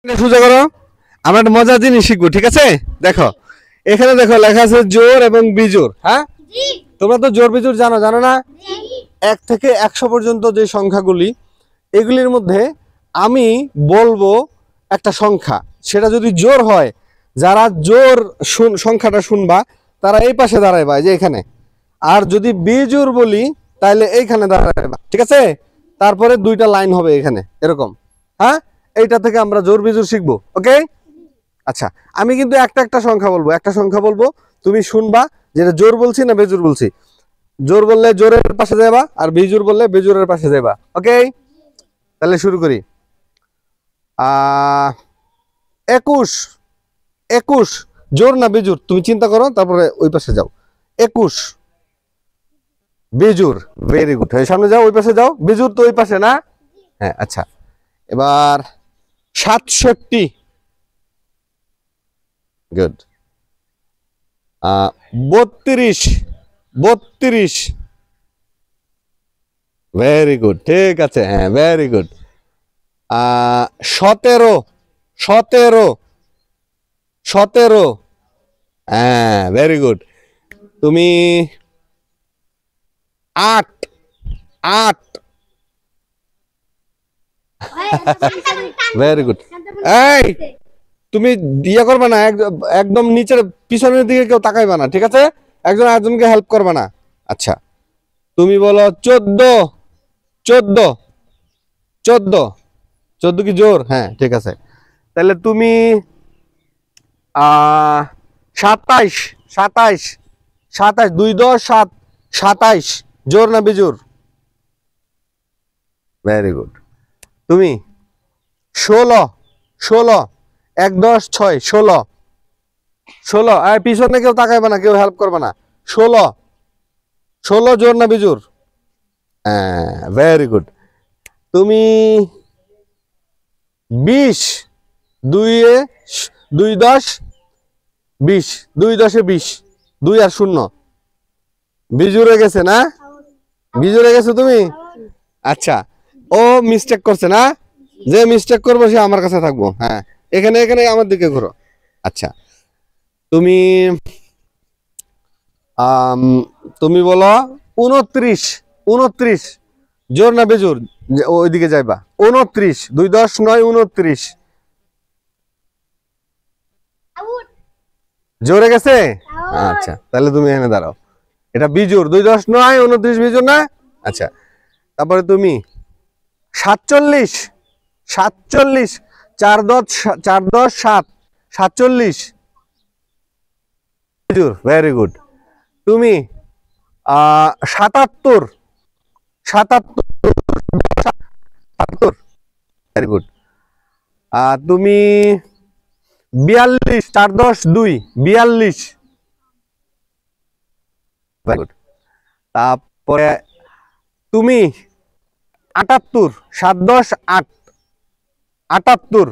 সোজা করো। আমরা একটা মজার জিনিস শিখবো, ঠিক আছে? দেখো এখানে দেখো লেখা আছে জোর এবং বিজোড়। হ্যাঁ, তোমরা তো জোর বিজোড় জানো, জানো না? 1 থেকে 100 পর্যন্ত যে সংখ্যাগুলি, এগুলির মধ্যে আমি বলবো একটা সংখ্যা, সেটা যদি জোর হয়, যারা জোর সংখ্যাটা শুনবা তারা এই পাশে দাঁড়াইবা, যে এখানে। আর যদি বিজোড় বলি তাহলে এইখানে দাঁড়াইবা, ঠিক আছে? তারপরে 2টা লাইন হবে এখানে, এরকম। হ্যাঁ, এইটা থেকে আমরা জোর বিজোড় শিখবো, ওকে? আচ্ছা, আমি কিন্তু একটা সংখ্যা বলবো, একটা সংখ্যা বলবো, তুমি শুনবা যেটা জোর বলছি না বেজোড় বলছি। জোর বললে জোরের পাশে যাবা, আর বিজোড় বললে বেজোড়ের পাশে যাবা, ওকে? তাহলে শুরু করি। 21। 21 জোর না বেজোড় তুমি চিন্তা করো, তারপরে ওই পাশে যাও। 21 বেজোড়, ভেরি গুড। সামনে যাও, ওই পাশে যাও। বেজোড় তো ওই পাশে না? হ্যাঁ, আচ্ছা। এবার 67, গুড। 32, 32, ভেরি গুড, ঠিক আছে, হ্যাঁ, ভেরি গুড। 17, 17, 17, হ্যাঁ, ভেরি গুড। তুমি 8, 8, ভেরি গুড। এই তুমি দিয়ে করবে না, একদম নিচের পিছনের দিকে কেউ তাকাইবা না, ঠিক আছে? একজন আরেকজনকে হেল্প করবে না। আচ্ছা, তুমি বলো 14, 14, 14, 14 কি জোর? হ্যাঁ, ঠিক আছে। তাহলে তুমি 27, 27, 27, 2 10 7, 27 জোর না বেজোর? Very good. তুমি 16, 16, 1 10 6, 16, 16, আর পিছনে কেউ তাকাইবে না, কেউ হেল্প করবে না। 16, 16 জোর না বেজোর? হ্যাঁ, ভেরি গুড। তুমি 20, 2 10 20, 2 10 20, 2 আর 0 বিজুড়ে গেছে না? বিজুড়ে গেছে তুমি? আচ্ছা, ও মিস্টেক করছে না? যে মিস্টেক করবো সে আমার কাছে থাকবো। হ্যাঁ, এখানে এখানে আমার দিকে ঘুরো। আচ্ছা, তুমি তুমি বলো 29, 29 জোর না বেজোর? ওইদিকে যাইবা। 29, 2 10 9, 29 জোরে গেছে? আচ্ছা, তাহলে তুমি এখানে দাঁড়াও। এটা বিজোর, 2 10 9, 29 বিজোর না? আচ্ছা, তারপরে তুমি 47, 47, 4 10 7, 47 বিজোর, ভেরি গুড। তুমি 77, 77, ভেরি গুড। তুমি 42, 4 10 2, 42, ভেরি গুড। তারপরে তুমি 78, 7 10 8, 78,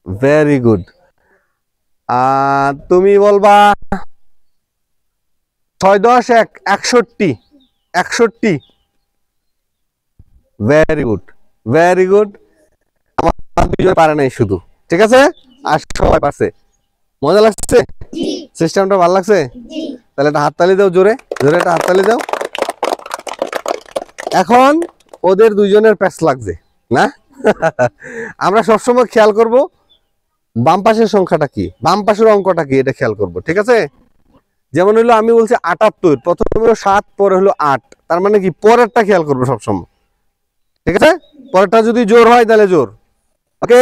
ভেরি গুড। তুমি বলবা 6 10 1, 61, 61, ভেরি গুড, ভেরি গুড। আমার বিজয় পারে নাই শুধু, ঠিক আছে? আর সবাই পারছে। মজা লাগছে? সিস্টেমটা ভালো লাগছে? তাহলে একটা হাততালি দাও, জোরে জোরে একটা হাততালি দাও। এখন ওদের দুইজনের প্যাচ লাগছে না? আমরা সবসময় খেয়াল করব বাম পাশের সংখ্যাটা কি, বাম পাশের অঙ্কটা কি, এটা খেয়াল করব, ঠিক আছে? যেমন হলো আমি বলছি 78, প্রথমে হলো 7, পরে হলো 8, তার মানে কি পরেরটা খেয়াল করবো সবসময়, ঠিক আছে? পরেরটা যদি জোর হয় তাহলে জোর, ওকে?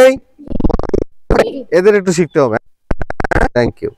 এদের একটু শিখতে হবে। Thank you.